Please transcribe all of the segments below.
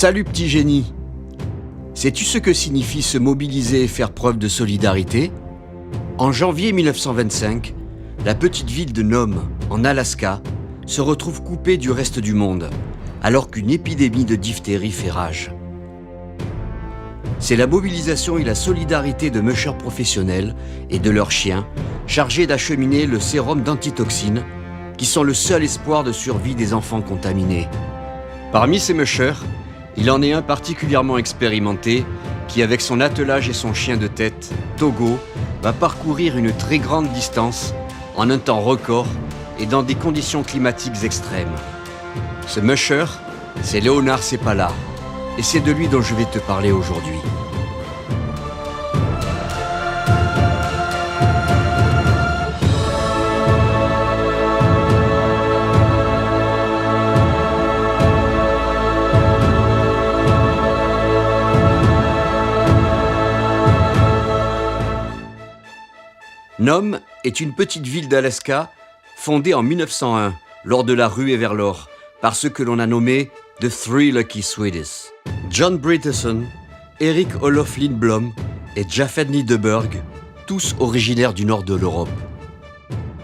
Salut petit génie! Sais-tu ce que signifie se mobiliser et faire preuve de solidarité? En janvier 1925, la petite ville de Nome, en Alaska, se retrouve coupée du reste du monde, alors qu'une épidémie de diphtérie fait rage. C'est la mobilisation et la solidarité de mushers professionnels et de leurs chiens, chargés d'acheminer le sérum d'antitoxine, qui sont le seul espoir de survie des enfants contaminés. Parmi ces mushers, il en est un particulièrement expérimenté qui, avec son attelage et son chien de tête, Togo, va parcourir une très grande distance en un temps record et dans des conditions climatiques extrêmes. Ce musher, c'est Leonard Seppala, et c'est de lui dont je vais te parler aujourd'hui. Nome est une petite ville d'Alaska fondée en 1901 lors de la ruée vers l'or par ceux que l'on a nommés The Three Lucky Swedes. John Britterson, Eric Olof Lindblom et Japheth Lindberg, tous originaires du nord de l'Europe.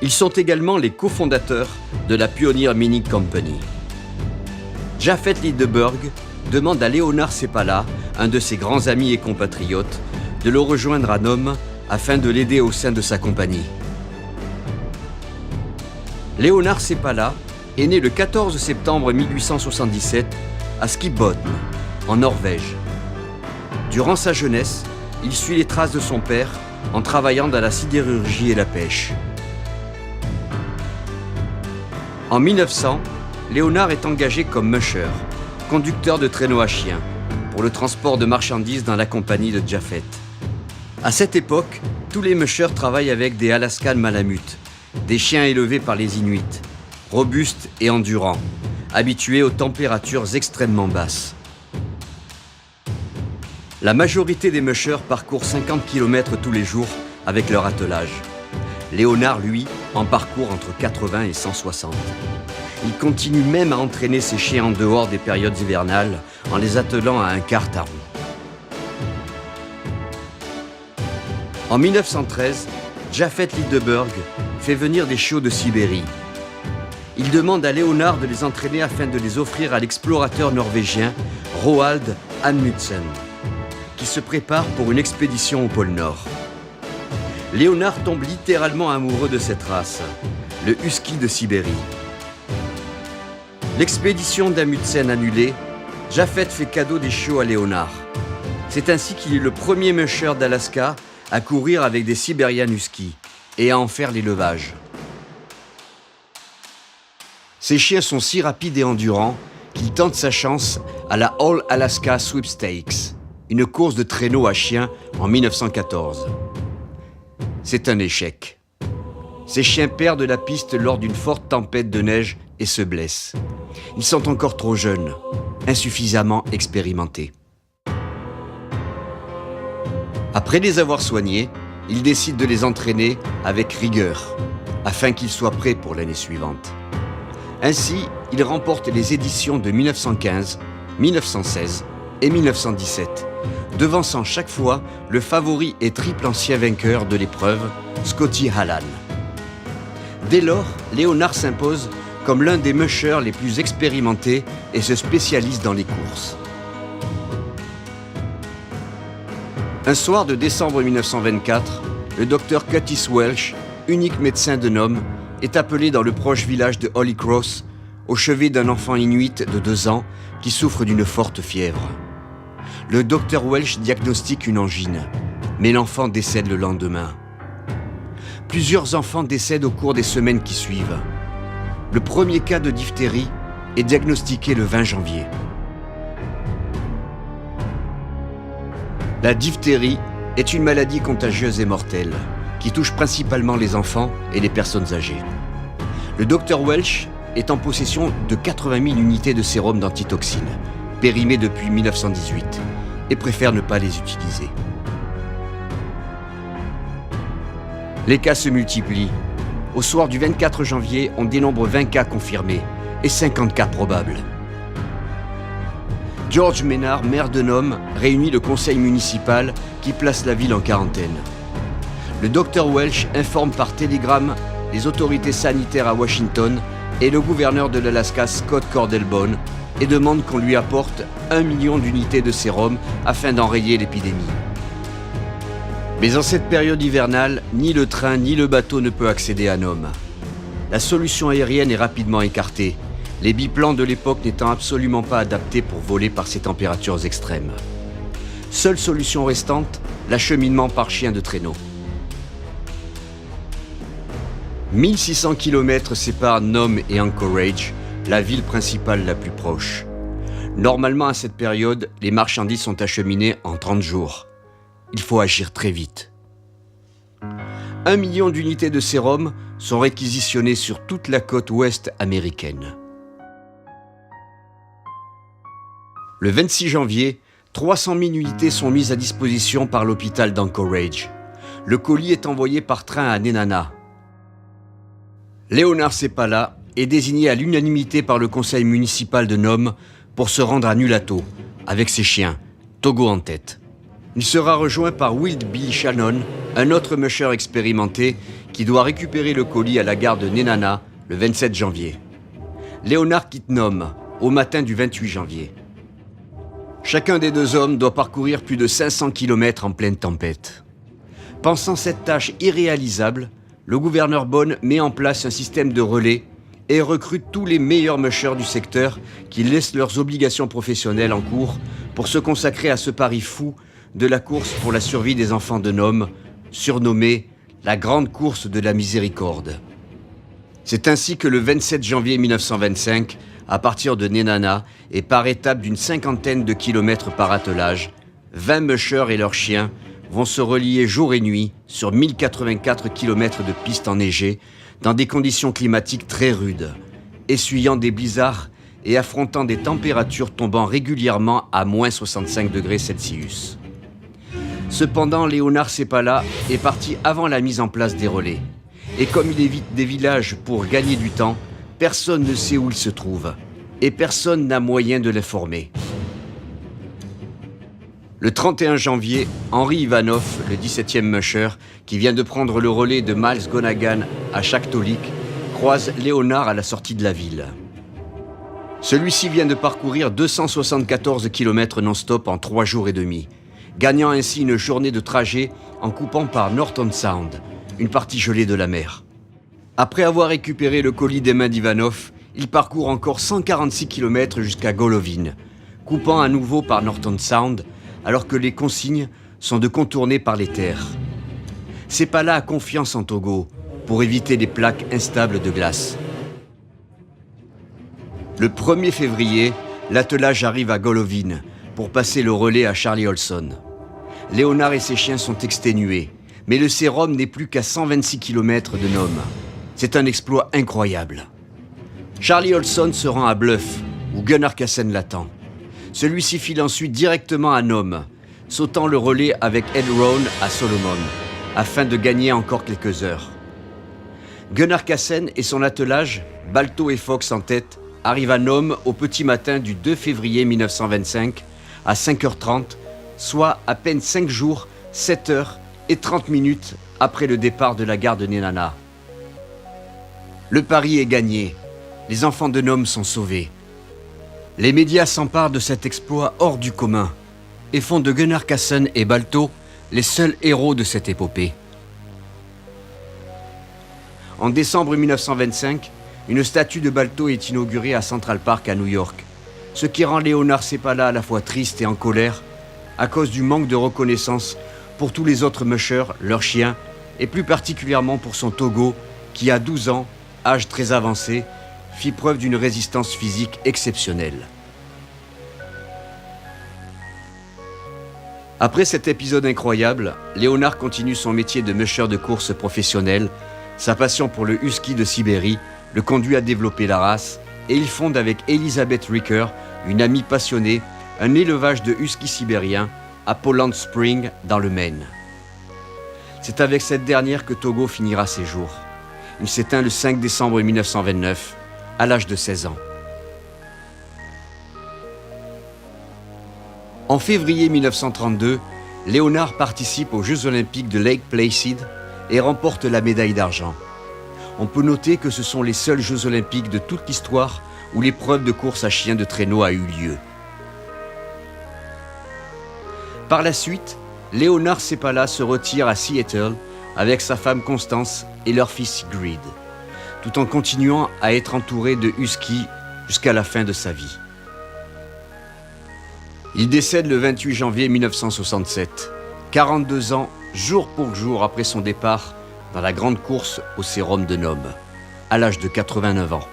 Ils sont également les cofondateurs de la Pioneer Mining Company. Japheth Lindberg demande à Leonard Seppala, un de ses grands amis et compatriotes, de le rejoindre à Nome afin de l'aider au sein de sa compagnie. Leonard Seppala est né le 14 septembre 1877 à Skibotn, en Norvège. Durant sa jeunesse, il suit les traces de son père en travaillant dans la sidérurgie et la pêche. En 1900, Leonard est engagé comme musher, conducteur de traîneau à chiens, pour le transport de marchandises dans la compagnie de Japheth. À cette époque, tous les mushers travaillent avec des Alaskan Malamutes, des chiens élevés par les Inuits, robustes et endurants, habitués aux températures extrêmement basses. La majorité des mushers parcourent 50 km tous les jours avec leur attelage. Leonard, lui, en parcourt entre 80 et 160. Il continue même à entraîner ses chiens en dehors des périodes hivernales en les attelant à un kart à roues. En 1913, Japheth Lindberg fait venir des chiots de Sibérie. Il demande à Leonard de les entraîner afin de les offrir à l'explorateur norvégien Roald Amundsen, qui se prépare pour une expédition au pôle Nord. Leonard tombe littéralement amoureux de cette race, le husky de Sibérie. L'expédition d'Amundsen annulée, Japheth fait cadeau des chiots à Leonard. C'est ainsi qu'il est le premier musher d'Alaska à courir avec des Siberian Husky et à en faire l'élevage. Ces chiens sont si rapides et endurants qu'il tente sa chance à la All Alaska Sweepstakes, une course de traîneau à chiens en 1914. C'est un échec. Ces chiens perdent la piste lors d'une forte tempête de neige et se blessent. Ils sont encore trop jeunes, insuffisamment expérimentés. Après les avoir soignés, il décide de les entraîner avec rigueur, afin qu'ils soient prêts pour l'année suivante. Ainsi, il remporte les éditions de 1915, 1916 et 1917, devançant chaque fois le favori et triple ancien vainqueur de l'épreuve, Scotty Hallan. Dès lors, Leonard s'impose comme l'un des mushers les plus expérimentés et se spécialise dans les courses. Un soir de décembre 1924, le docteur Curtis Welch, unique médecin de Nome, est appelé dans le proche village de Holy Cross, au chevet d'un enfant inuit de 2 ans qui souffre d'une forte fièvre. Le docteur Welch diagnostique une angine, mais l'enfant décède le lendemain. Plusieurs enfants décèdent au cours des semaines qui suivent. Le premier cas de diphtérie est diagnostiqué le 20 janvier. La diphtérie est une maladie contagieuse et mortelle qui touche principalement les enfants et les personnes âgées. Le docteur Welch est en possession de 80 000 unités de sérum d'antitoxine, périmées depuis 1918, et préfère ne pas les utiliser. Les cas se multiplient. Au soir du 24 janvier, on dénombre 20 cas confirmés et 50 cas probables. George Maynard, maire de Nome, réunit le conseil municipal qui place la ville en quarantaine. Le docteur Welch informe par télégramme les autorités sanitaires à Washington et le gouverneur de l'Alaska, Scott Cordelbone, et demande qu'on lui apporte 1 million d'unités de sérum afin d'enrayer l'épidémie. Mais en cette période hivernale, ni le train ni le bateau ne peut accéder à Nome. La solution aérienne est rapidement écartée, les biplans de l'époque n'étant absolument pas adaptés pour voler par ces températures extrêmes. Seule solution restante, l'acheminement par chien de traîneau. 1600 km séparent Nome et Anchorage, la ville principale la plus proche. Normalement, à cette période, les marchandises sont acheminées en 30 jours. Il faut agir très vite. 1 million d'unités de sérum sont réquisitionnées sur toute la côte ouest américaine. Le 26 janvier, 300 000 unités sont mises à disposition par l'hôpital d'Anchorage. Le colis est envoyé par train à Nenana. Leonard Seppala est désigné à l'unanimité par le conseil municipal de Nome pour se rendre à Nulato, avec ses chiens, Togo en tête. Il sera rejoint par Wild Bill Shannon, un autre musher expérimenté qui doit récupérer le colis à la gare de Nenana le 27 janvier. Leonard quitte Nome au matin du 28 janvier. Chacun des deux hommes doit parcourir plus de 500 km en pleine tempête. Pensant cette tâche irréalisable, le gouverneur Bone met en place un système de relais et recrute tous les meilleurs mushers du secteur qui laissent leurs obligations professionnelles en cours pour se consacrer à ce pari fou de la course pour la survie des enfants de Nome, surnommée la Grande Course de la Miséricorde. C'est ainsi que le 27 janvier 1925, à partir de Nenana et par étapes d'une 50aine de kilomètres par attelage, 20 mushers et leurs chiens vont se relier jour et nuit sur 1084 km de pistes enneigées dans des conditions climatiques très rudes, essuyant des blizzards et affrontant des températures tombant régulièrement à moins 65 degrés Celsius. Cependant, Leonard Seppala est parti avant la mise en place des relais. Et comme il évite des villages pour gagner du temps, personne ne sait où il se trouve. Et personne n'a moyen de l'informer. Le 31 janvier, Henry Ivanov, le 17e musher, qui vient de prendre le relais de Miles Gonagan à Shaktoolik, croise Leonard à la sortie de la ville. Celui-ci vient de parcourir 274 km non-stop en 3 jours et demi, gagnant ainsi une journée de trajet en coupant par Norton Sound, une partie gelée de la mer. Après avoir récupéré le colis des mains d'Ivanov, il parcourt encore 146 km jusqu'à Golovin, coupant à nouveau par Norton Sound, alors que les consignes sont de contourner par les terres. Seppala a confiance en Togo pour éviter les plaques instables de glace. Le 1er février, l'attelage arrive à Golovin pour passer le relais à Charlie Olson. Leonard et ses chiens sont exténués, mais le sérum n'est plus qu'à 126 km de Nome. C'est un exploit incroyable. Charlie Olson se rend à Bluff, où Gunnar Kassen l'attend. Celui-ci file ensuite directement à Nome, sautant le relais avec Ed Rohn à Solomon, afin de gagner encore quelques heures. Gunnar Kassen et son attelage, Balto et Fox en tête, arrivent à Nome au petit matin du 2 février 1925 à 5h30, soit à peine 5 jours, 7 heures et 30 minutes après le départ de la gare de Nenana. Le pari est gagné, les enfants de Nome sont sauvés. Les médias s'emparent de cet exploit hors du commun et font de Gunnar Kassen et Balto les seuls héros de cette épopée. En décembre 1925, une statue de Balto est inaugurée à Central Park à New York, ce qui rend Leonard Seppala à la fois triste et en colère à cause du manque de reconnaissance pour tous les autres mushers, leurs chiens, et plus particulièrement pour son Togo qui, à 12 ans, âge très avancé, fit preuve d'une résistance physique exceptionnelle. Après cet épisode incroyable, Leonard continue son métier de musher de course professionnel. Sa passion pour le husky de Sibérie le conduit à développer la race et il fonde avec Elizabeth Ricker, une amie passionnée, un élevage de husky sibériens à Poland Spring dans le Maine. C'est avec cette dernière que Togo finira ses jours. Il s'éteint le 5 décembre 1929, à l'âge de 16 ans. En février 1932, Léonard participe aux Jeux Olympiques de Lake Placid et remporte la médaille d'argent. On peut noter que ce sont les seuls Jeux Olympiques de toute l'histoire où l'épreuve de course à chien de traîneau a eu lieu. Par la suite, Léonard Seppala se retire à Seattle avec sa femme Constance et leur fils Sigrid, tout en continuant à être entouré de huskies jusqu'à la fin de sa vie. Il décède le 28 janvier 1967, 42 ans jour pour jour après son départ dans la grande course au sérum de Nome, à l'âge de 89 ans.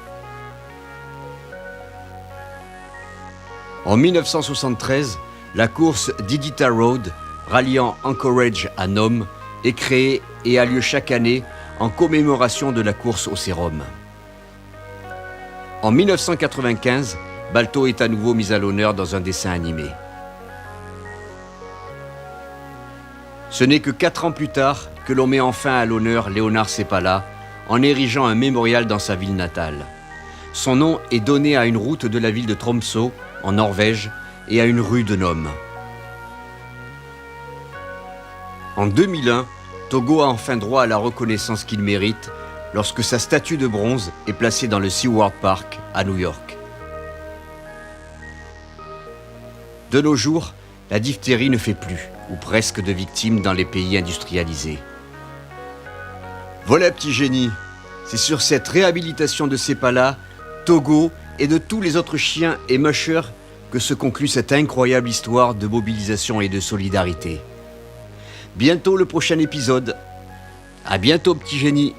En 1973, la course d'Iditarod Road, ralliant Anchorage à Nome, est créée et a lieu chaque année en commémoration de la course au sérum. En 1995, Balto est à nouveau mis à l'honneur dans un dessin animé. Ce n'est que 4 ans plus tard que l'on met enfin à l'honneur Léonard Seppala en érigeant un mémorial dans sa ville natale. Son nom est donné à une route de la ville de Tromsø, en Norvège, et à une rue de Nome. En 2001, Togo a enfin droit à la reconnaissance qu'il mérite lorsque sa statue de bronze est placée dans le SeaWorld Park à New York. De nos jours, la diphtérie ne fait plus, ou presque, de victimes dans les pays industrialisés. Voilà, petit génie, c'est sur cette réhabilitation de Seppala, Togo et de tous les autres chiens et mushers que se conclut cette incroyable histoire de mobilisation et de solidarité. Bientôt le prochain épisode. À bientôt, petit génie.